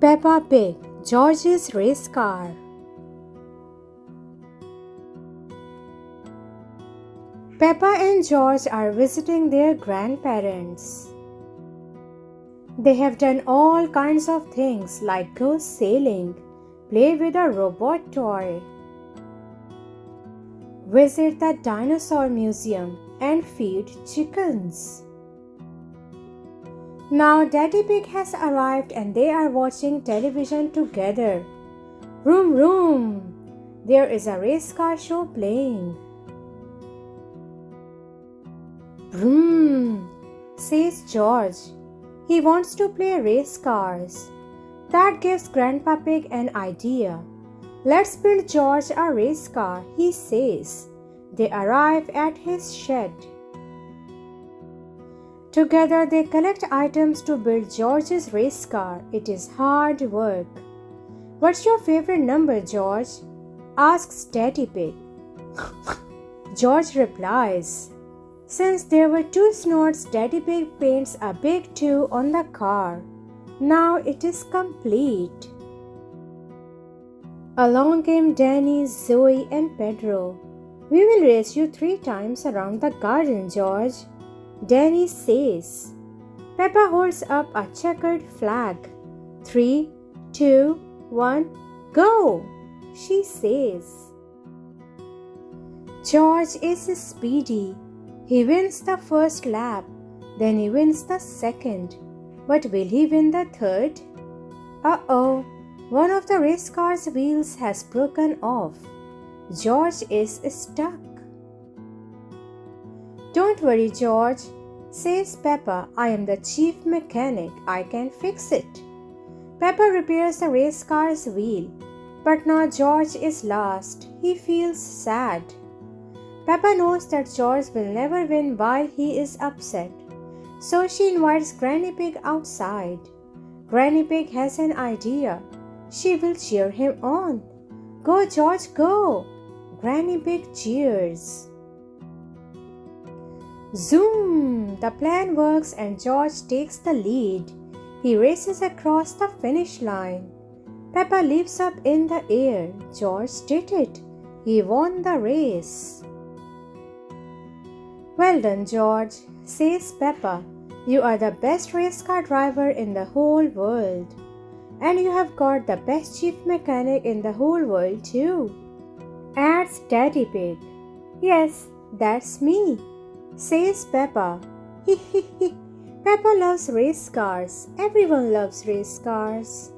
Peppa Pig, George's race car. Peppa and George are visiting their grandparents. They have done all kinds of things like go sailing, play with a robot toy, visit the dinosaur museum, and feed chickens. Now Daddy Pig has arrived and they are watching television together. Vroom vroom! There is a race car show playing. Vroom! Says George. He wants to play race cars. That gives Grandpa Pig an idea. Let's build George a race car, he says. They arrive at his shed. Together they collect items to build George's race car. It is hard work. What's your favorite number, George? Asks Daddy Pig. George replies. Since there were two snorts, Daddy Pig paints a big 2 on the car. Now it is complete. Along came Danny, Zoe, and Pedro. We will race you 3 times around the garden, George. Danny says. Peppa holds up a checkered flag. 3, 2, 1, go! She says. George is speedy. He wins the first lap. Then he wins the second. But will he win the third? Uh-oh! One of the race car's wheels has broken off. George is stuck. Don't worry, George, says Peppa. I am the chief mechanic. I can fix it. Peppa repairs the race car's wheel. But now George is lost. He feels sad. Peppa knows that George will never win while he is upset. So she invites Granny Pig outside. Granny Pig has an idea. She will cheer him on. Go, George, go! Granny Pig cheers. Zoom! The plan works and George takes the lead. He races across the finish line. Peppa leaps up in the air. George did it. He won the race. Well done, George, says Peppa. You are the best race car driver in the whole world. And you have got the best chief mechanic in the whole world too. Adds Daddy Pig. Yes, that's me, says Peppa. Peppa loves race cars. Everyone loves race cars.